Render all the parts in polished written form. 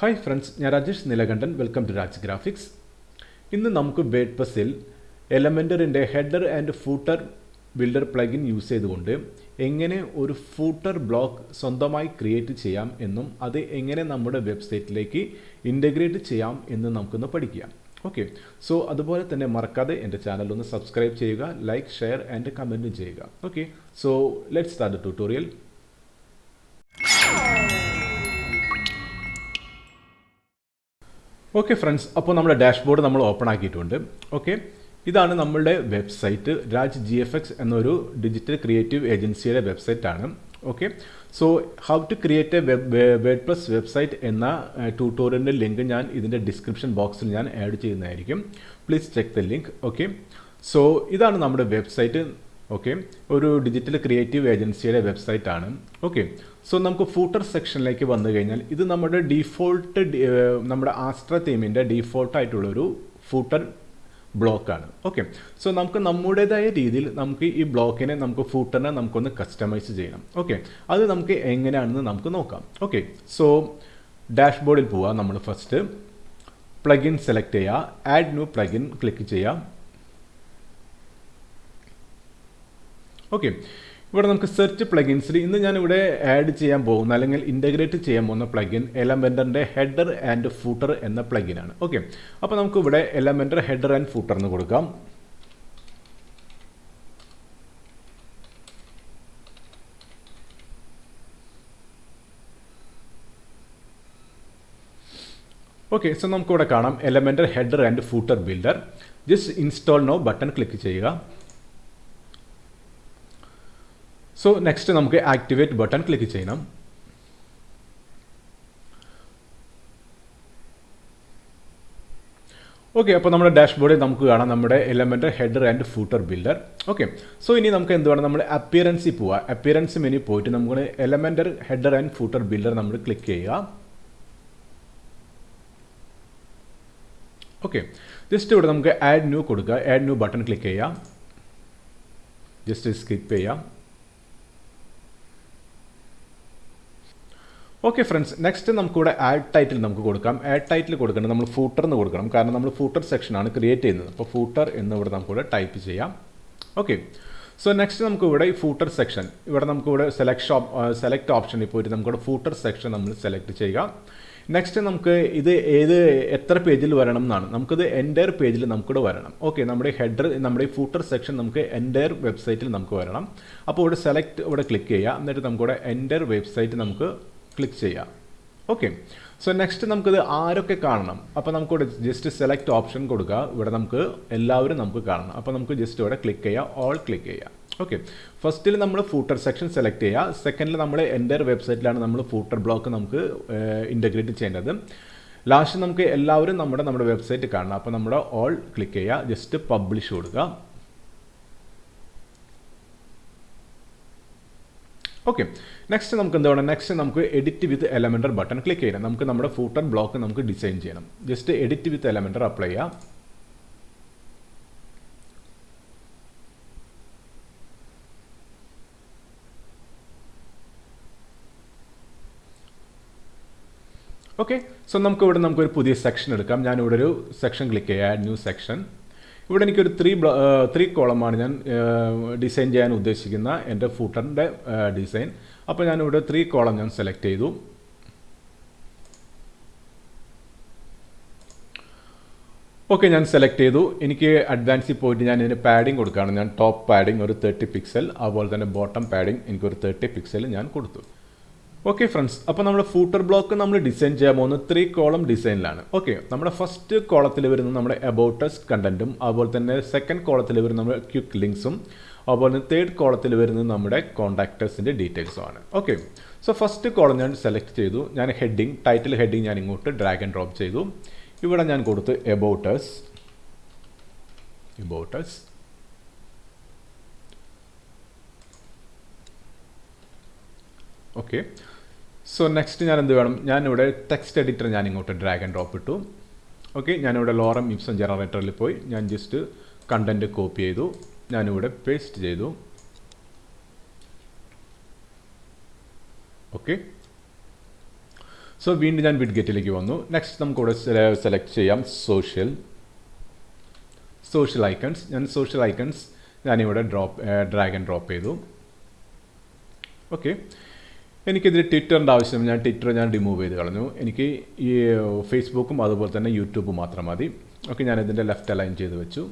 Hi friends, ഞാൻ Rajesh Nilakantan. Welcome to Raj graphics. ഇന്ന് നമുക്ക് വേർഡ്പ്രസ്സിൽ എലമെൻറ്ററിൻ്റെ header and footer builder plugin use ചെയ്തുകൊണ്ട് എങ്ങനെ ഒരു ഫൂട്ടർ ബ്ലോക്ക് സ്വന്തമായി ക്രിയേറ്റ് ചെയ്യാം എന്നും അത് എങ്ങനെ നമ്മുടെ വെബ്സൈറ്റിലേക്ക് ഇൻ്റഗ്രേറ്റ് ചെയ്യാം എന്ന് നമുക്കൊന്ന് പഠിക്കാം. ഓക്കെ, സോ അതുപോലെ തന്നെ മറക്കാതെ എൻ്റെ ചാനൽ ഒന്ന് സബ്സ്ക്രൈബ് ചെയ്യുക, ലൈക്ക്, ഷെയർ ആൻഡ് കമൻറ്റും ചെയ്യുക. Okay, so let's start the tutorial. Okay friends, അപ്പോൾ നമ്മുടെ ഡാഷ്ബോർഡ് നമ്മൾ ഓപ്പൺ ആക്കിയിട്ടുണ്ട്. ഓക്കെ, ഇതാണ് നമ്മളുടെ വെബ്സൈറ്റ്. രാജ് GFX എന്നൊരു ഡിജിറ്റൽ ക്രിയേറ്റീവ് ഏജൻസിയുടെ വെബ്സൈറ്റാണ്. Okay, so how to create a WordPress website എന്ന ട്യൂട്ടോറിയലിൻ്റെ ലിങ്ക് ഞാൻ ഇതിൻ്റെ ഡിസ്ക്രിപ്ഷൻ ബോക്സിൽ ഞാൻ ആഡ് ചെയ്യുന്നതായിരിക്കും. Please check the link. Okay, so ഇതാണ് നമ്മുടെ വെബ്സൈറ്റ്. ഓക്കെ, ഒരു ഡിജിറ്റൽ ക്രിയേറ്റീവ് ഏജൻസിയുടെ വെബ്സൈറ്റ് ആണ്. ഓക്കെ, സോ നമുക്ക് ഫൂട്ടർ സെക്ഷനിലേക്ക് വന്നു കഴിഞ്ഞാൽ ഇത് നമ്മുടെ ഡീഫോൾട്ട് നമ്മുടെ ആസ്ട്ര തീമിൻ്റെ ഡീഫോൾട്ടായിട്ടുള്ളൊരു ഫൂട്ടർ ബ്ലോക്കാണ്. ഓക്കെ, സോ നമുക്ക് നമ്മുടേതായ രീതിയിൽ നമുക്ക് ഈ ബ്ലോക്കിനെ ഫൂട്ടറിനെ നമുക്കൊന്ന് കസ്റ്റമൈസ് ചെയ്യണം. ഓക്കെ, അത് നമുക്ക് എങ്ങനെയാണെന്ന് നമുക്ക് നോക്കാം. ഓക്കെ, സോ ഡാഷ്ബോർഡിൽ പോവുക. നമ്മൾ ഫസ്റ്റ് പ്ലഗിൻ സെലക്ട് ചെയ്യുക, ആഡ് ന്യൂ പ്ലഗിൻ ക്ലിക്ക് ചെയ്യുക. ഓക്കെ, ഇവിടെ നമുക്ക് സെർച്ച് പ്ലഗിൻസിൽ ഇന്ന് ഞാനിവിടെ ആഡ് ചെയ്യാൻ പോകുന്ന അല്ലെങ്കിൽ ഇൻ്റഗ്രേറ്റ് ചെയ്യാൻ പോകുന്ന പ്ലഗിൻ എലമെൻറ്ററിൻ്റെ ഹെഡർ ആൻഡ് ഫൂട്ടർ എന്ന പ്ലഗിനാണ്. ഓക്കെ, അപ്പോൾ നമുക്ക് ഇവിടെ എലമെൻറ്റർ ഹെഡർ ആൻഡ് ഫൂട്ടർ എന്ന് കൊടുക്കാം. ഓക്കെ, സോ നമുക്കിവിടെ കാണാം Elementor header and footer builder. Just install now button click ചെയ്യുക. സോ നെക്സ്റ്റ് നമുക്ക് ആക്ടിവേറ്റ് ബട്ടൺ ക്ലിക്ക് ചെയ്യണം. ഓക്കെ, അപ്പോൾ നമ്മുടെ ഡാഷ്ബോർഡിൽ നമുക്ക് കാണാം നമ്മുടെ Elementor header and footer builder. Okay, so ഇനി നമുക്ക് എന്ത് വേണം, നമ്മൾ അപ്പിയറൻസിൽ പോവുക. അപ്പിയറൻസ് മെനു പോയിട്ട് നമുക്ക് Elementor header and footer builder നമ്മൾ ക്ലിക്ക് ചെയ്യുക. ഓക്കെ, ജസ്റ്റ് ഇവിടെ നമുക്ക് ആഡ് ന്യൂ കൊടുക്കുക. ആഡ് ന്യൂ ബട്ടൺ ക്ലിക്ക് ചെയ്യുക. ജസ്റ്റ് സ്കിപ്പ് ചെയ്യാം. ഓക്കെ ഫ്രണ്ട്സ്, നെക്സ്റ്റ് നമുക്കിവിടെ ആഡ് ടൈറ്റിൽ നമുക്ക് കൊടുക്കാം. ആഡ് ടൈറ്റിൽ കൊടുക്കണം, നമ്മൾ ഫൂട്ടർ എന്ന് കൊടുക്കണം. കാരണം നമ്മൾ ഫൂട്ടർ സെക്ഷനാണ് ക്രിയേറ്റ് ചെയ്യുന്നത്. അപ്പോൾ ഫൂട്ടർ എന്നിവിടെ നമുക്കിവിടെ ടൈപ്പ് ചെയ്യാം. ഓക്കെ, സോ നെക്സ്റ്റ് നമുക്കിവിടെ ഈ ഫൂട്ടർ സെക്ഷൻ ഇവിടെ നമുക്കിവിടെ സെലക്ട് ഓപ്ഷനിൽ പോയിട്ട് നമുക്കിവിടെ ഫൂട്ടർ സെക്ഷൻ നമ്മൾ സെലക്ട് ചെയ്യുക. നെക്സ്റ്റ് നമുക്ക് ഇത് എത്ര പേജിൽ വരണം എന്നാണ്. നമുക്കിത് എൻ്റയർ പേജിൽ നമുക്കിവിടെ വരണം. ഓക്കെ, നമ്മുടെ ഹെഡർ നമ്മുടെ ഈ ഫൂട്ടർ സെക്ഷൻ നമുക്ക് എൻ്റയർ വെബ്സൈറ്റിൽ നമുക്ക് വരണം. അപ്പോൾ ഇവിടെ സെലക്ട് ഇവിടെ ക്ലിക്ക് ചെയ്യുക. എന്നിട്ട് നമുക്കിവിടെ എൻ്റയർ വെബ്സൈറ്റ് നമുക്ക് ക്ലിക്ക് ചെയ്യാം. ഓക്കെ, സോ നെക്സ്റ്റ് നമുക്കിത് ആരൊക്കെ കാണണം. അപ്പോൾ നമുക്കിവിടെ ജസ്റ്റ് സെലക്ട് ഓപ്ഷൻ കൊടുക്കുക. ഇവിടെ നമുക്ക് എല്ലാവരും നമുക്ക് കാണണം. അപ്പോൾ നമുക്ക് ജസ്റ്റ് ഇവിടെ ക്ലിക്ക് ചെയ്യുക, ഓൾ ക്ലിക്ക് ചെയ്യുക. ഓക്കെ, ഫസ്റ്റിൽ നമ്മൾ ഫൂട്ടർ സെക്ഷൻ സെലക്ട് ചെയ്യുക. സെക്കൻഡിൽ നമ്മൾ എൻ്റയർ വെബ്സൈറ്റിലാണ് നമ്മൾ ഫൂട്ടർ ബ്ലോക്ക് നമുക്ക് ഇൻ്റഗ്രേറ്റ് ചെയ്യേണ്ടത്. ലാസ്റ്റ് നമുക്ക് എല്ലാവരും നമ്മുടെ വെബ്സൈറ്റ് കാണണം. അപ്പോൾ നമ്മുടെ ഓൾ ക്ലിക്ക് ചെയ്യുക, ജസ്റ്റ് പബ്ലിഷ് കൊടുക്കുക. ഓക്കെ, നെക്സ്റ്റ് നമുക്ക് എന്താണ്, നെക്സ്റ്റ് നമുക്ക് എഡിറ്റ് വിത്ത് എലമെൻറ്റർ ബട്ടൺ ക്ലിക്ക് ചെയ്യണം. നമുക്ക് നമ്മുടെ ഫൂട്ടർ ബ്ലോക്ക് നമുക്ക് ഡിസൈൻ ചെയ്യണം. ജസ്റ്റ് എഡിറ്റ് വിത്ത് എലമെൻറ്റർ അപ്ലൈ ചെയ്യാം. ഓക്കെ, സോ നമുക്കൊരു പുതിയ സെക്ഷൻ എടുക്കാം. ഞാനിവിടെ ഒരു സെക്ഷൻ ക്ലിക്ക് ചെയ്യാം, ആഡ് ന്യൂ സെക്ഷൻ. ഇവിടെ എനിക്കൊരു ത്രീ കോളമാണ് ഞാൻ ഡിസൈൻ ചെയ്യാൻ ഉദ്ദേശിക്കുന്ന എൻ്റെ ഫൂട്ടറിൻ്റെ ഡിസൈൻ. അപ്പോൾ ഞാനിവിടെ 3 കോളം ഞാൻ സെലക്ട് ചെയ്തു. ഓക്കെ, ഞാൻ സെലക്ട് ചെയ്തു. എനിക്ക് അഡ്വാൻസിൽ പോയിട്ട് ഞാൻ ഇതിന് പാഡിങ് കൊടുക്കുകയാണ്. ഞാൻ ടോപ്പ് പാഡിങ് ഒരു 30 പിക്സൽ, അതുപോലെ തന്നെ ബോട്ടം പാഡിങ് എനിക്കൊരു 30 പിക്സൽ ഞാൻ കൊടുത്തു. ഓക്കെ ഫ്രണ്ട്സ്, അപ്പോൾ നമ്മുടെ ഫൂട്ടർ ബ്ലോക്ക് നമ്മൾ ഡിസൈൻ ചെയ്യാൻ പോകുന്നത് 3 കോളം ഡിസൈനിലാണ്. ഓക്കെ, നമ്മുടെ ഫസ്റ്റ് കോളത്തിൽ വരുന്നത് നമ്മുടെ അബൌട്ട് അസ് കണ്ടന്റും, അതുപോലെ തന്നെ സെക്കൻഡ് കോളത്തിൽ വരുന്നത് നമ്മുടെ ക്വിക്ക് ലിങ്ക്സും, അതുപോലെ തന്നെ തേർഡ് കോളത്തിൽ വരുന്നത് നമ്മുടെ കോൺടാക്റ്റേഴ്സിൻ്റെ ഡീറ്റെയിൽസും ആണ്. ഓക്കെ, സോ ഫസ്റ്റ് കോളം ഞാൻ സെലക്ട് ചെയ്തു. ഞാൻ ടൈറ്റിൽ ഹെഡിങ് ഞാൻ ഇങ്ങോട്ട് ഡ്രാഗ് ആൻഡ് ഡ്രോപ്പ് ചെയ്തു. ഇവിടെ ഞാൻ കൊടുത്തു about us. Okay, so next ഞാൻ എന്ത് വേണം, ഞാനിവിടെ ടെക്സ്റ്റ് എഡിറ്റർ ഞാൻ ഇങ്ങോട്ട് ഡ്രാഗ് ആൻഡ് ഡ്രോപ്പ് ഇട്ടു. ഓക്കെ, ഞാനിവിടെ ലോറം ഇപ്സം ജനറേറ്ററിൽ പോയി ഞാൻ ജസ്റ്റ് കണ്ടൻറ്റ് കോപ്പി ചെയ്തു. ഞാനിവിടെ പേസ്റ്റ് ചെയ്തു. ഓക്കെ, സോ വീണ്ടും ഞാൻ വിഡ്ഗെറ്റിലേക്ക് വന്നു. നെക്സ്റ്റ് നമുക്കിവിടെ സെലക്ട് ചെയ്യാം സോഷ്യൽ ഐക്കൺസ്. ഞാൻ സോഷ്യൽ ഐക്കൺസ് ഞാനിവിടെ ഡ്രാഗ് ആൻഡ് ഡ്രോപ്പ് ചെയ്തു. ഓക്കെ, എനിക്കിതിൽ ട്വിറ്ററിൻ്റെ ആവശ്യം, ട്വിറ്റർ ഞാൻ റിമൂവ് ചെയ്ത് കളഞ്ഞു. എനിക്ക് ഈ ഫേസ്ബുക്കും അതുപോലെ തന്നെ യൂട്യൂബും മാത്രം മതി. ഓക്കെ, ഞാനിതിൻ്റെ ലെഫ്റ്റ് അലൈൻ ചെയ്ത് വെച്ചു.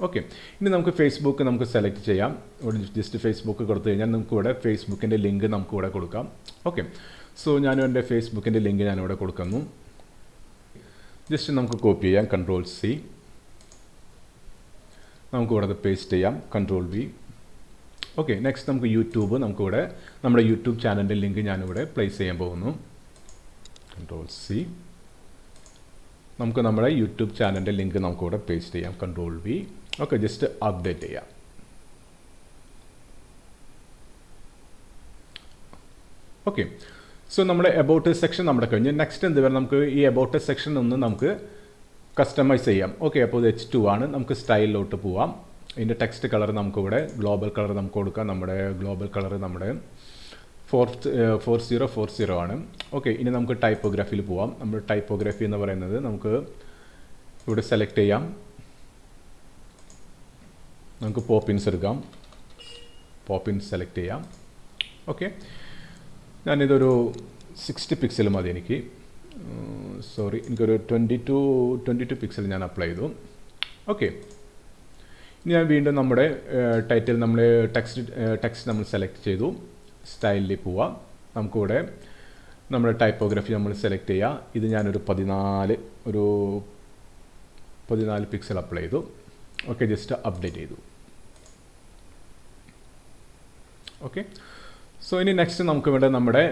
ഓക്കെ, ഇനി നമുക്ക് ഫേസ്ബുക്ക് നമുക്ക് സെലക്ട് ചെയ്യാം. ഇവിടെ ജസ്റ്റ് ഫേസ്ബുക്ക് കൊടുത്തു കഴിഞ്ഞാൽ നമുക്കിവിടെ ഫേസ്ബുക്കിൻ്റെ ലിങ്ക് നമുക്കിവിടെ കൊടുക്കാം. ഓക്കെ, സോ ഞാനും എൻ്റെ ഫേസ്ബുക്കിൻ്റെ ലിങ്ക് ഞാനിവിടെ കൊടുക്കുന്നു. ജസ്റ്റ് നമുക്ക് കോപ്പി ചെയ്യാം, Ctrl+C. നമുക്കിവിടെ അത് പേസ്റ്റ് ചെയ്യാം, Ctrl+V. ഓക്കെ, നെക്സ്റ്റ് നമുക്ക് യൂട്യൂബ്, നമുക്കിവിടെ നമ്മുടെ യൂട്യൂബ് ചാനലിൻ്റെ ലിങ്ക് ഞാനിവിടെ പ്ലേസ് ചെയ്യാൻ പോകുന്നു. Ctrl+C. നമുക്ക് നമ്മുടെ യൂട്യൂബ് ചാനലിൻ്റെ ലിങ്ക് നമുക്കിവിടെ പേസ്റ്റ് ചെയ്യാം, Ctrl+V. ഓക്കെ, ജസ്റ്റ് അപ്ഡേറ്റ് ചെയ്യാം. ഓക്കെ, സോ നമ്മുടെ എബൌട്ട് സെക്ഷൻ നമ്മുടെ കഴിഞ്ഞു. നെക്സ്റ്റ് എന്ത് വേണം, നമുക്ക് ഈ എബൌട്ട് സെക്ഷൻ ഒന്ന് നമുക്ക് കസ്റ്റമൈസ് ചെയ്യാം. ഓക്കെ, അപ്പോൾ ഇത് H2 ആണ്. നമുക്ക് സ്റ്റൈലിലോട്ട് പോവാം. ഇതിൻ്റെ ടെക്സ്റ്റ് കളർ നമുക്കിവിടെ ഗ്ലോബൽ കളർ നമുക്ക് കൊടുക്കാം. നമ്മുടെ ഗ്ലോബൽ കളർ നമ്മുടെ 4040 ആണ്. ഓക്കെ, ഇനി നമുക്ക് ടൈപ്പോഗ്രാഫിയിൽ പോവാം. നമ്മുടെ ടൈപ്പോഗ്രാഫി എന്ന് പറയുന്നത് നമുക്ക് ഇവിടെ സെലക്ട് ചെയ്യാം. നമുക്ക് പോപ്പിൻസ് എടുക്കാം. പോപ്പിൻസ് സെലക്ട് ചെയ്യാം. ഓക്കെ, ഞാനിതൊരു 60 പിക്സൽ മതി എനിക്ക്. സോറി, എനിക്കൊരു 22 പിക്സൽ ഞാൻ അപ്ലൈ ചെയ്തു. ഓക്കെ, ഇനി ഞാൻ വീണ്ടും നമ്മുടെ ടൈറ്റിൽ നമ്മൾ ടെക്സ്റ്റ് നമ്മൾ സെലക്ട് ചെയ്തു. സ്റ്റൈലിൽ പോവാം. നമുക്കിവിടെ നമ്മുടെ ടൈപ്പോഗ്രഫി നമ്മൾ സെലക്ട് ചെയ്യുക. ഇത് ഞാനൊരു 14 പിക്സൽ അപ്ലൈ ചെയ്തു. ഓക്കെ, ജസ്റ്റ് അപ്ഡേറ്റ് ചെയ്തു. ഓക്കെ, സോ ഇനി നെക്സ്റ്റ് നമുക്ക് വേണ്ട നമ്മുടെ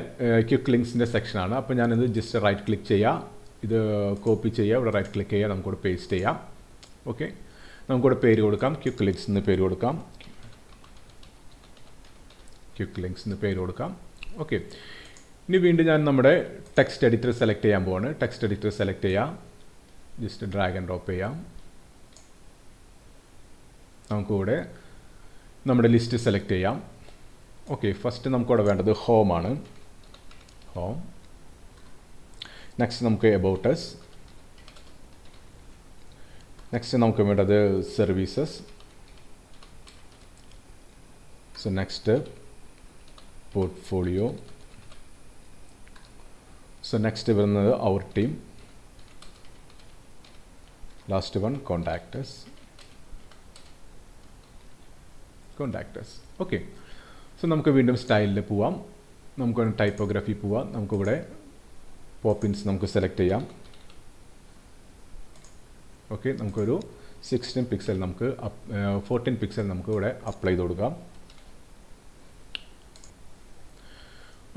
ക്വിക്ക് ലിങ്ക്സിൻ്റെ സെക്ഷനാണ്. അപ്പോൾ ഞാനിത് ജസ്റ്റ് റൈറ്റ് ക്ലിക്ക് ചെയ്യുക, ഇത് കോപ്പി ചെയ്യുക, ഇവിടെ റൈറ്റ് ക്ലിക്ക് ചെയ്യുക, നമുക്കിവിടെ പേസ്റ്റ് ചെയ്യാം. ഓക്കെ, നമുക്കിവിടെ പേര് കൊടുക്കാം, ക്വിക്ക് ലിങ്ക്സ് എന്ന് പേര് കൊടുക്കാം. ക്വിക്ക് ലിങ്ക്സ് എന്ന് പേര് കൊടുക്കാം. ഓക്കെ, ഇനി വീണ്ടും ഞാൻ നമ്മുടെ ടെക്സ്റ്റ് എഡിറ്റർ സെലക്ട് ചെയ്യാൻ പോവാണ്. ടെക്സ്റ്റ് എഡിറ്റർ സെലക്ട് ചെയ്യാം, ജസ്റ്റ് ഡ്രാഗ് ആൻഡ് ഡ്രോപ്പ് ചെയ്യാം. നമുക്കിവിടെ നമ്മുടെ ലിസ്റ്റ് സെലക്ട് ചെയ്യാം. ഓക്കെ, ഫസ്റ്റ് നമുക്കിവിടെ വേണ്ടത് ഹോമാണ്. ഹോം. നെക്സ്റ്റ് നമുക്ക് എബൌട്ട് അസ്. നെക്സ്റ്റ് നമുക്ക് വേണ്ടത് services. So next portfolio. So next വരുന്നത് our team. Last one contactors. Okay, so നമുക്ക് വീണ്ടും സ്റ്റൈലിൽ പോവാം. നമുക്ക് ടൈപ്പോഗ്രഫി പോവാം. നമുക്കിവിടെ പോപ്പിൻസ് നമുക്ക് സെലക്ട് ചെയ്യാം. ഓക്കെ, നമുക്കൊരു 16 പിക്സൽ നമുക്ക് 14 പിക്സൽ നമുക്ക് ഇവിടെ അപ്ലൈ ചെയ്ത് കൊടുക്കാം.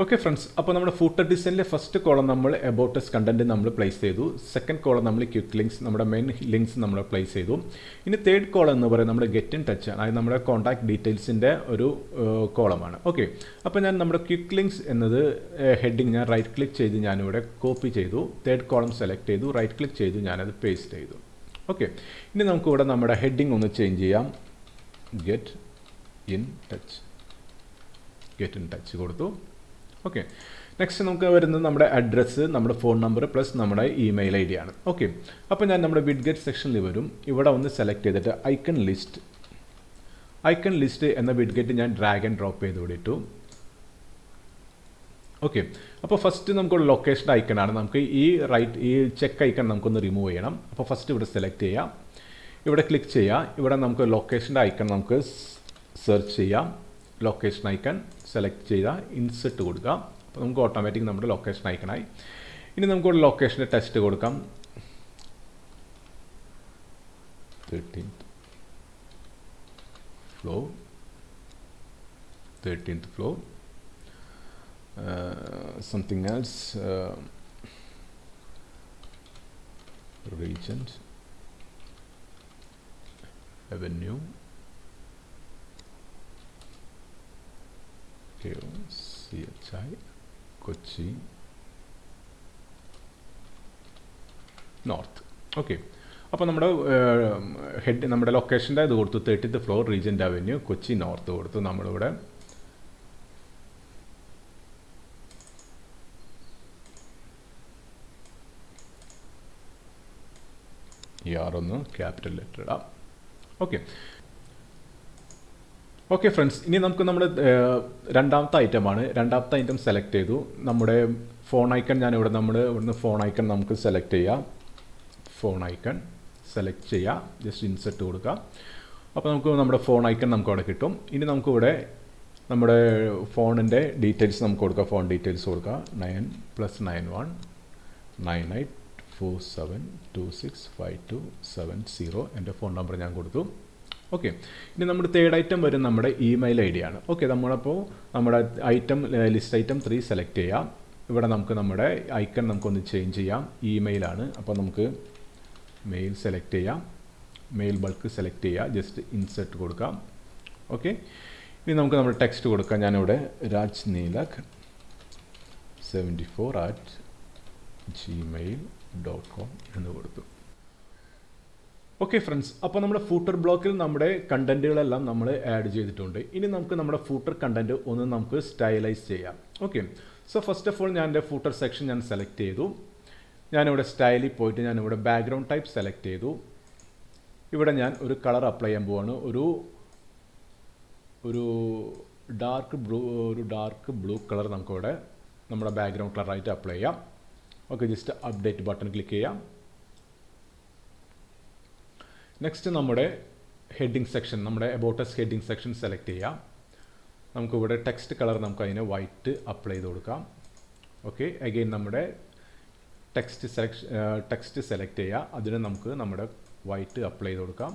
ഓക്കെ ഫ്രണ്ട്സ്, അപ്പോൾ നമ്മുടെ ഫൂട്ടർ ഡിസൈനിലെ ഫസ്റ്റ് കോളം നമ്മൾ എബൌട്ട് അസ് കണ്ടന്റ് നമ്മൾ പ്ലേസ് ചെയ്തു. സെക്കൻഡ് കോളം നമ്മൾ ക്വിക്ക് ലിങ്ക്സ്, നമ്മുടെ മെയിൻ ലിങ്ക്സ് നമ്മൾ പ്ലേസ് ചെയ്തു. ഇനി തേർഡ് കോളം എന്ന് പറയുന്നത് നമ്മുടെ ഗെറ്റ് ഇൻ ടച്ച് ആണ്. അത് നമ്മുടെ കോൺടാക്ട് ഡീറ്റെയിൽസിൻ്റെ ഒരു കോളമാണ്. ഓക്കെ, അപ്പോൾ ഞാൻ നമ്മുടെ ക്വിക്ക് ലിങ്ക്സ് എന്നത് ഹെഡിങ് ഞാൻ റൈറ്റ് ക്ലിക്ക് ചെയ്ത് ഞാനിവിടെ കോപ്പി ചെയ്തു. തേർഡ് കോളം സെലക്ട് ചെയ്തു, റൈറ്റ് ക്ലിക്ക് ചെയ്തു, ഞാനത് പേസ്റ്റ് ചെയ്തു. ഓക്കെ, ഇനി നമുക്കിവിടെ നമ്മുടെ ഹെഡിങ് ഒന്ന് ചേഞ്ച് ചെയ്യാം. ഗെറ്റ് ഇൻ ടച്ച് കൊടുത്തു. ഓക്കെ, നെക്സ്റ്റ് നമുക്ക് വരുന്നത് നമ്മുടെ അഡ്രസ്സ്, നമ്മുടെ ഫോൺ നമ്പർ പ്ലസ് നമ്മുടെ ഇമെയിൽ ID ആണ്. ഓക്കെ, അപ്പോൾ ഞാൻ നമ്മുടെ വിഡ്ഗെറ്റ് സെക്ഷനിൽ വരും. ഇവിടെ ഒന്ന് സെലക്ട് ചെയ്തിട്ട് ഐക്കൺ ലിസ്റ്റ് എന്ന വിഡ്ഗെറ്റ് ഞാൻ ഡ്രാഗ് ആൻഡ് ഡ്രോപ്പ് ചെയ്ത് വിട്ടു. ഓക്കെ, അപ്പോൾ ഫസ്റ്റ് നമുക്കൊരു ലൊക്കേഷൻ ഐക്കണാണ്. നമുക്ക് ഈ ചെക്ക് ഐക്കൺ നമുക്കൊന്ന് റിമൂവ് ചെയ്യണം. അപ്പോൾ ഫസ്റ്റ് ഇവിടെ സെലക്ട് ചെയ്യാം, ഇവിടെ ക്ലിക്ക് ചെയ്യാം. ഇവിടെ നമുക്ക് ലൊക്കേഷൻ്റെ ഐക്കൺ നമുക്ക് സെർച്ച് ചെയ്യാം. ലൊക്കേഷൻ ഐക്കൺ സെലക്ട് ചെയ്താൽ ഇൻസെർട്ട് കൊടുക്കാം. അപ്പോൾ നമുക്ക് ഓട്ടോമാറ്റിക് നമ്മുടെ ലൊക്കേഷൻ ഐക്കണായി. ഇനി നമുക്കൊരു ലൊക്കേഷൻ്റെ ടെസ്റ്റ് കൊടുക്കാം. 13th floor. Something else, Regent Avenue, KOCHI, Kochi North. Okay, അപ്പോൾ നമ്മുടെ നമ്മുടെ ലൊക്കേഷൻ്റെ ഇത് കൊടുത്തു. 30th floor, Regent Avenue, Kochi north കൊടുത്തു. നമ്മളിവിടെ ഈ ആർ ഒന്ന് ക്യാപിറ്റൽ ലെറ്റർ ഇടാം. ഓക്കെ ഫ്രണ്ട്സ്, ഇനി നമുക്ക് നമ്മുടെ രണ്ടാമത്തെ ഐറ്റമാണ്. രണ്ടാമത്തെ ഐറ്റം സെലക്ട് ചെയ്തു. നമ്മുടെ ഫോൺ ഐക്കൺ ഇവിടുന്ന് ഫോൺ ഐക്കൺ നമുക്ക് സെലക്ട് ചെയ്യാം. ഫോൺ ഐക്കൺ സെലക്ട് ചെയ്യാം, ജസ്റ്റ് ഇൻസെർട്ട് കൊടുക്കാം. അപ്പോൾ നമുക്ക് നമ്മുടെ ഫോൺ ഐക്കൺ നമുക്ക് അവിടെ കിട്ടും. ഇനി നമുക്കിവിടെ നമ്മുടെ ഫോണിൻ്റെ ഡീറ്റെയിൽസ് നമുക്ക് കൊടുക്കാം. ഫോൺ ഡീറ്റെയിൽസ് കൊടുക്കുക. 9+919847265270 എൻ്റെ ഫോൺ നമ്പർ ഞാൻ കൊടുത്തു. ഓക്കെ, ഇനി നമ്മുടെ തേർഡ് ഐറ്റം വരും നമ്മുടെ ഇമെയിൽ ഐ ഡി ആണ്. ഓക്കെ, നമ്മളപ്പോൾ നമ്മുടെ ലിസ്റ്റ് ഐറ്റം 3 സെലക്ട് ചെയ്യാം. ഇവിടെ നമുക്ക് നമ്മുടെ ഐക്കൺ നമുക്കൊന്ന് ചേഞ്ച് ചെയ്യാം. ഇമെയിലാണ്, അപ്പോൾ നമുക്ക് മെയിൽ സെലക്ട് ചെയ്യാം. മെയിൽ ബൾക്ക് സെലക്ട് ചെയ്യുക, ജസ്റ്റ് ഇൻസെർട്ട് കൊടുക്കാം. ഓക്കെ, ഇനി നമുക്ക് നമ്മുടെ ടെക്സ്റ്റ് കൊടുക്കാം. ഞാനിവിടെ rajneelak74@gmail.com എന്ന് കൊടുത്തു. ഓക്കെ ഫ്രണ്ട്സ്, അപ്പോൾ നമ്മുടെ ഫൂട്ടർ ബ്ലോക്കിൽ നമ്മുടെ കണ്ടൻറ്റുകളെല്ലാം നമ്മൾ ആഡ് ചെയ്തിട്ടുണ്ട്. ഇനി നമുക്ക് നമ്മുടെ ഫൂട്ടർ കണ്ടൻറ്റ് ഒന്ന് നമുക്ക് സ്റ്റൈലൈസ് ചെയ്യാം. Okay, so first of all ഞാൻ എൻ്റെ ഫൂട്ടർ സെക്ഷൻ ഞാൻ സെലക്ട് ചെയ്തു. ഞാനിവിടെ സ്റ്റൈലിൽ പോയിട്ട് ഞാനിവിടെ ബാക്ക്ഗ്രൗണ്ട് ടൈപ്പ് സെലക്ട് ചെയ്തു. ഇവിടെ ഞാൻ ഒരു കളർ അപ്ലൈ ചെയ്യാൻ പോവാണ്. ഒരു ഡാർക്ക് ബ്ലൂ കളർ നമുക്കിവിടെ നമ്മുടെ ബാക്ക്ഗ്രൗണ്ട് കളറായിട്ട് അപ്ലൈ ചെയ്യാം. Okay, just update button click ചെയ്യാം. നെക്സ്റ്റ് നമ്മുടെ ഹെഡിങ് സെക്ഷൻ, നമ്മുടെ about us heading section select ചെയ്യാം. നമുക്കിവിടെ ടെക്സ്റ്റ് കളർ നമുക്ക് അതിനെ വൈറ്റ് അപ്ലൈ ചെയ്ത് കൊടുക്കാം. ഓക്കെ, അഗെയിൻ നമ്മുടെ ടെക്സ്റ്റ് സെലക്ട് ചെയ്യുക. അതിന് നമുക്ക് നമ്മുടെ വൈറ്റ് അപ്ലൈ ചെയ്ത് കൊടുക്കാം.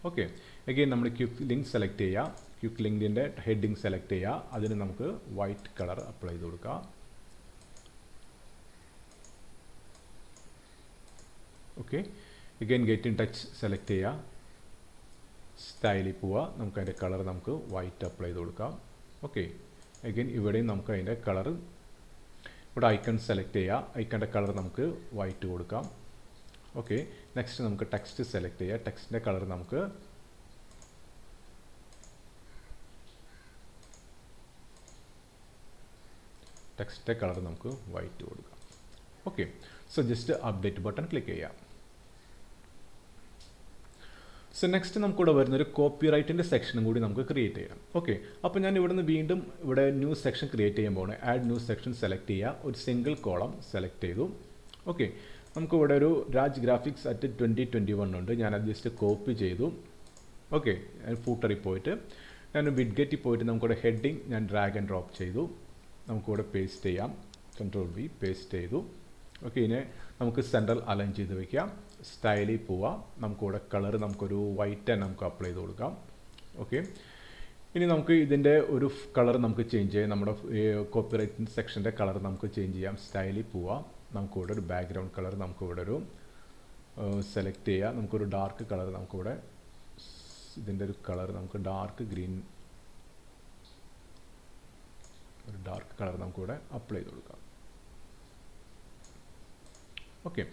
ഓക്കെ, അഗെയിൻ നമ്മൾ ക്വിക്ക് ലിങ്ക് സെലക്ട് ചെയ്യുക. ക്വിക്ക് ലിങ്കിൻ്റെ ഹെഡിങ് സെലക്ട് ചെയ്യുക. അതിന് നമുക്ക് വൈറ്റ് കളർ അപ്ലൈ ചെയ്ത് കൊടുക്കാം. Okay, again get in touch select ചെയ്യുക. സ്റ്റൈലിൽ പോവുക. നമുക്ക് അതിൻ്റെ കളർ നമുക്ക് വൈറ്റ് അപ്ലൈ ചെയ്ത് കൊടുക്കാം. ഓക്കെ, അഗെയിൻ ഇവിടെയും നമുക്ക് അതിൻ്റെ കളർ ഇവിടെ ഐക്കൺ സെലക്ട് ചെയ്യുക. ഐക്കണിൻ്റെ കളർ നമുക്ക് വൈറ്റ് കൊടുക്കാം. ഓക്കെ, നെക്സ്റ്റ് നമുക്ക് ടെക്സ്റ്റ് സെലക്ട് ചെയ്യുക. ടെക്സ്റ്റിൻ്റെ കളർ നമുക്ക് വൈറ്റ് കൊടുക്കാം. Okay, so just update button click ചെയ്യാം. സോ നെക്സ്റ്റ് നമുക്കിവിടെ വരുന്നൊരു കോപ്പി റൈറ്റിൻ്റെ സെക്ഷനും കൂടി നമുക്ക് ക്രിയേറ്റ് ചെയ്യാം. ഓക്കെ, അപ്പോൾ ഞാൻ ഇവിടുന്ന് വീണ്ടും ഇവിടെ ന്യൂ സെക്ഷൻ ക്രിയേറ്റ് ചെയ്യാൻ പോകണം. ആഡ് ന്യൂ സെക്ഷൻ സെലക്ട് ചെയ്യുക. ഒരു സിംഗിൾ കോളം സെലക്ട് ചെയ്തു. ഓക്കെ, നമുക്കിവിടെ ഒരു രാജ് ഗ്രാഫിക്സ് അറ്റ് 2021 ഉണ്ട്. ഞാനത് ജസ്റ്റ് കോപ്പി ചെയ്തു. ഓക്കെ, ഫൂട്ടറിൽ പോയിട്ട് ഞാൻ വിഡ്ഗെറ്റിൽ പോയിട്ട് നമുക്കിവിടെ ഹെഡിങ് ഞാൻ ഡ്രാഗ് ആൻഡ് ഡ്രോപ്പ് ചെയ്തു. നമുക്കിവിടെ പേസ്റ്റ് ചെയ്യാം. Ctrl V പേസ്റ്റ് ചെയ്തു. ഓക്കെ, ഇതിനെ നമുക്ക് സെൻട്രൽ അലൈൻ ചെയ്ത് വയ്ക്കാം. സ്റ്റൈലിൽ പോവാം. നമുക്കിവിടെ കളർ നമുക്കൊരു വൈറ്റ് നമുക്ക് അപ്ലൈ ചെയ്ത് കൊടുക്കാം. ഓക്കെ, ഇനി നമുക്ക് ഇതിൻ്റെ ഒരു കളർ നമുക്ക് ചേഞ്ച് ചെയ്യാം. നമ്മുടെ കോപ്പിറൈറ്റ് സെക്ഷൻ്റെ കളർ നമുക്ക് ചേഞ്ച് ചെയ്യാം. സ്റ്റൈലിൽ പോവാം. നമുക്കിവിടെ ഒരു ബാക്ക്ഗ്രൗണ്ട് കളർ നമുക്കിവിടെ ഒരു സെലക്ട് ചെയ്യുക. നമുക്കൊരു ഡാർക്ക് കളർ നമുക്കിവിടെ ഇതിൻ്റെ ഒരു കളർ നമുക്ക് ഡാർക്ക് ഗ്രീൻ ഒരു ഡാർക്ക് കളർ നമുക്കിവിടെ അപ്ലൈ ചെയ്ത് കൊടുക്കാം. ഓക്കെ,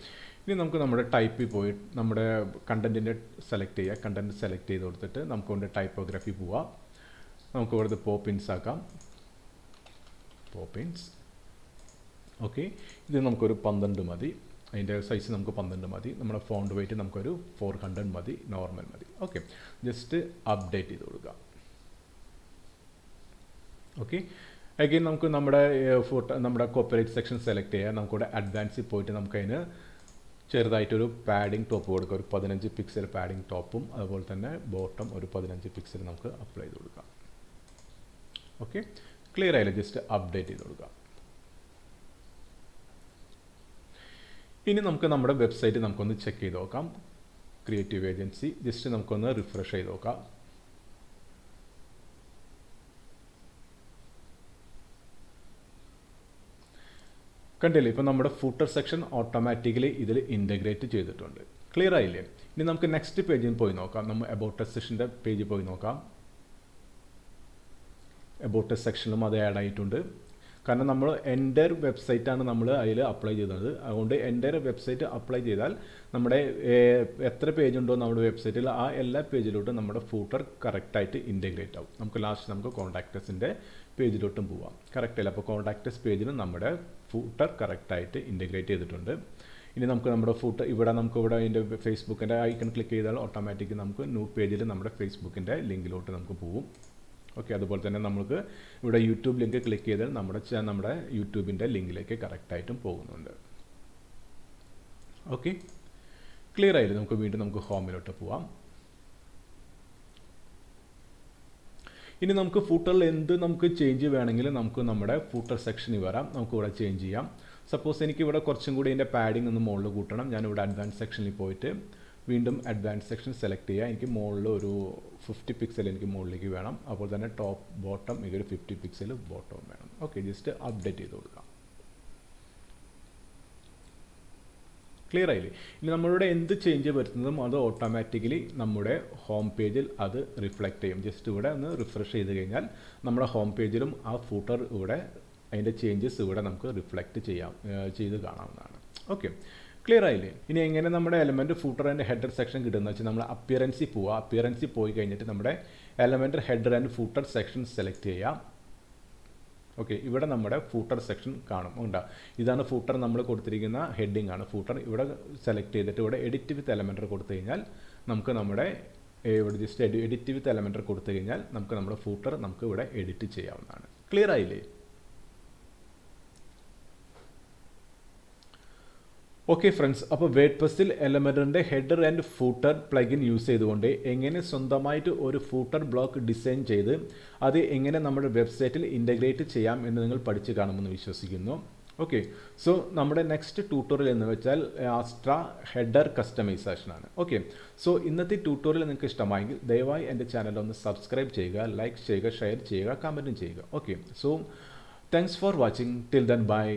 ഇനി നമുക്ക് നമ്മുടെ ടൈപ്പിൽ പോയി നമ്മുടെ കണ്ടൻറ്റിൻ്റെ സെലക്ട് ചെയ്യുക. കണ്ടൻറ്റ് സെലക്ട് ചെയ്ത് കൊടുത്തിട്ട് നമുക്കിവിടെ ടൈപ്പോഗ്രഫി പോവാം. നമുക്ക് ഇവിടുത്തെ പോപ്പിൻസ് ആക്കാം. പോപ്പിൻസ്. ഓക്കെ, ഇത് നമുക്കൊരു 12 മതി. അതിൻ്റെ സൈസ് നമുക്ക് 12 മതി. നമ്മുടെ ഫോണ്ട് വെയിറ്റ് നമുക്കൊരു 400 മതി. നോർമൽ മതി. ഓക്കെ, ജസ്റ്റ് അപ്ഡേറ്റ് ചെയ്ത് കൊടുക്കുക. ഓക്കെ, അഗെയിൻ നമുക്ക് നമ്മുടെ കോപ്പിറൈറ്റ് സെക്ഷൻ സെലക്ട് ചെയ്യുക. നമുക്കിവിടെ അഡ്വാൻസിൽ പോയിട്ട് നമുക്കതിന് ചെറുതായിട്ടൊരു പാഡിങ് ടോപ്പ് കൊടുക്കുക. ഒരു 15 പിക്സൽ പാഡിങ് ടോപ്പും അതുപോലെ തന്നെ ബോട്ടം ഒരു 15 പിക്സൽ നമുക്ക് അപ്ലൈ ചെയ്ത് കൊടുക്കാം. ഓക്കെ, ക്ലിയർ ആയില്ല. ജസ്റ്റ് അപ്ഡേറ്റ് ചെയ്ത് കൊടുക്കുക. ഇനി നമുക്ക് നമ്മുടെ വെബ്സൈറ്റ് നമുക്കൊന്ന് ചെക്ക് ചെയ്ത് നോക്കാം. ക്രിയേറ്റീവ് ഏജൻസി ജസ്റ്റ് നമുക്കൊന്ന് റിഫ്രഷ് ചെയ്ത് നോക്കാം. കണ്ടില്ലേ, ഇപ്പോൾ നമ്മുടെ ഫൂട്ടർ സെക്ഷൻ ഓട്ടോമാറ്റിക്കലി ഇതിൽ ഇൻ്റഗ്രേറ്റ് ചെയ്തിട്ടുണ്ട്. ക്ലിയർ ആയില്ലേ? ഇനി നമുക്ക് നെക്സ്റ്റ് പേജിൽ പോയി നോക്കാം. നമ്മൾ അബൌട്ട് അസ് സെക്ഷൻ്റെ പേജിൽ പോയി നോക്കാം. അബൌട്ട് അസ് സെക്ഷനിലും അത് ആഡ് ആയിട്ടുണ്ട്. കാരണം നമ്മൾ എൻ്റർ വെബ്സൈറ്റാണ് നമ്മൾ അതിൽ അപ്ലൈ ചെയ്യുന്നത്. അതുകൊണ്ട് എൻ്റർ വെബ്സൈറ്റ് അപ്ലൈ ചെയ്താൽ നമ്മുടെ എത്ര പേജുണ്ടോ നമ്മുടെ വെബ്സൈറ്റിൽ ആ എല്ലാ പേജിലോട്ടും നമ്മുടെ ഫൂട്ടർ കറക്റ്റായിട്ട് ഇൻ്റഗ്രേറ്റ് ആവും. നമുക്ക് ലാസ്റ്റ് നമുക്ക് കോൺടാക്റ്റസിൻ്റെ പേജിലോട്ടും പോവാം. കറക്റ്റ് അല്ല? അപ്പോൾ കോൺടാക്റ്റസ് പേജിൽ നമ്മുടെ ഫൂട്ടർ കറക്റ്റായിട്ട് ഇൻ്റഗ്രേറ്റ് ചെയ്തിട്ടുണ്ട്. ഇനി നമുക്ക് നമ്മുടെ ഫൂട്ടർ ഇവിടെ അതിൻ്റെ ഫേസ്ബുക്കിൻ്റെ ഐക്കൺ ക്ലിക്ക് ചെയ്താൽ ഓട്ടോമാറ്റിക് നമുക്ക് ന്യൂ പേജിൽ നമ്മുടെ ഫേസ്ബുക്കിൻ്റെ ലിങ്കിലോട്ട് നമുക്ക് പോകും. ഓക്കെ, അതുപോലെ തന്നെ നമുക്ക് ഇവിടെ യൂട്യൂബ് ലിങ്ക് ക്ലിക്ക് ചെയ്താൽ നമ്മുടെ യൂട്യൂബിൻ്റെ ലിങ്കിലേക്ക് കറക്റ്റായിട്ടും പോകുന്നുണ്ട്. ഓക്കെ, ക്ലിയർ ആയില്ലേ? നമുക്ക് വീണ്ടും നമുക്ക് ഹോമിലോട്ട് പോവാം. ഇനി നമുക്ക് ഫൂട്ടറിൽ നമുക്ക് ചേഞ്ച് വേണമെങ്കിൽ നമുക്ക് നമ്മുടെ ഫൂട്ടർ സെക്ഷനിൽ വരാം. നമുക്ക് ഇവിടെ ചേഞ്ച് ചെയ്യാം. സപ്പോസ് എനിക്ക് ഇവിടെ കുറച്ചും കൂടി ഇതിൻ്റെ പാഡിംഗ് ഒന്ന് മുകളിൽ കൂട്ടണം. ഞാനിവിടെ അഡ്വാൻസ് സെക്ഷനിൽ പോയിട്ട് വീണ്ടും അഡ്വാൻസ് സെക്ഷൻ സെലക്ട് ചെയ്യുക. എനിക്ക് മുകളിൽ ഒരു 50 പിക്സൽ എനിക്ക് മുകളിലേക്ക് വേണം. അപ്പോൾ തന്നെ ടോപ്പ് ബോട്ടം ഒരു 50 പിക്സൽ ബോട്ടവും വേണം. ഓക്കെ, ജസ്റ്റ് അപ്ഡേറ്റ് ചെയ്ത് കൊടുക്കാം. ക്ലിയർ ആയില്ലേ? ഇനി നമ്മളിവിടെ എന്ത് ചേഞ്ച് വരുത്തുന്നതും അത് ഓട്ടോമാറ്റിക്കലി നമ്മുടെ ഹോം പേജിൽ അത് റിഫ്ലക്റ്റ് ചെയ്യും. ജസ്റ്റ് ഇവിടെ ഒന്ന് റിഫ്രഷ് ചെയ്ത് കഴിഞ്ഞാൽ നമ്മുടെ ഹോം പേജിലും ആ ഫൂട്ടർ ഇവിടെ അതിൻ്റെ ചേഞ്ചസ് ഇവിടെ നമുക്ക് റിഫ്ലക്റ്റ് ചെയ്ത് കാണാവുന്നതാണ്. ഓക്കെ, ക്ലിയർ ആയില്ലേ? ഇനി എങ്ങനെ നമ്മുടെ element footer and header section കിട്ടുന്നത് വെച്ചാൽ നമ്മൾ അപ്പിയറൻസിൽ പോവുക. അപ്പിയറൻസിൽ പോയി കഴിഞ്ഞിട്ട് നമ്മുടെ element header and footer section select ചെയ്യാം. ഓക്കെ, ഇവിടെ നമ്മുടെ ഫൂട്ടർ സെക്ഷൻ കാണും. ഉണ്ടാകും. ഇതാണ് ഫൂട്ടർ നമ്മൾ കൊടുത്തിരിക്കുന്ന ഹെഡിങ് ആണ് ഫൂട്ടർ. ഇവിടെ സെലക്ട് ചെയ്തിട്ട് ഇവിടെ എഡിറ്റ് വിത്ത് എലമെൻറ്റർ കൊടുത്തു കഴിഞ്ഞാൽ നമുക്ക് നമ്മുടെ ഇവിടെ ജസ്റ്റ് എഡിറ്റ് വിത്ത് എലമെൻറ്റർ കൊടുത്തു കഴിഞ്ഞാൽ നമുക്ക് നമ്മുടെ ഫൂട്ടർ നമുക്ക് ഇവിടെ എഡിറ്റ് ചെയ്യാവുന്നതാണ്. ക്ലിയർ ആയില്ലേ? ഓക്കെ ഫ്രണ്ട്സ്, അപ്പോൾ വേർഡ്പ്രസ്സിൽ എലമെൻറ്ററിൻ്റെ header and footer plugin use ചെയ്തുകൊണ്ട് എങ്ങനെ സ്വന്തമായിട്ട് ഒരു ഫൂട്ടർ ബ്ലോക്ക് ഡിസൈൻ ചെയ്ത് അത് എങ്ങനെ നമ്മുടെ വെബ്സൈറ്റിൽ ഇൻ്റഗ്രേറ്റ് ചെയ്യാം എന്ന് നിങ്ങൾ പഠിച്ചു കാണുമെന്ന് വിശ്വസിക്കുന്നു. ഓക്കെ, സോ നമ്മുടെ നെക്സ്റ്റ് ട്യൂട്ടോറിയൽ എന്ന് വെച്ചാൽ ആസ്ട്ര ഹെഡർ കസ്റ്റമൈസേഷനാണ്. ഓക്കെ, സോ ഇന്നത്തെ ട്യൂട്ടോറിയൽ നിങ്ങൾക്ക് ഇഷ്ടമായെങ്കിൽ ദയവായി എൻ്റെ ചാനൽ ഒന്ന് സബ്സ്ക്രൈബ് ചെയ്യുക, ലൈക്ക് ചെയ്യുക, ഷെയർ ചെയ്യുക, കമൻറ്റും ചെയ്യുക. Okay, so thanks for watching. Till then bye.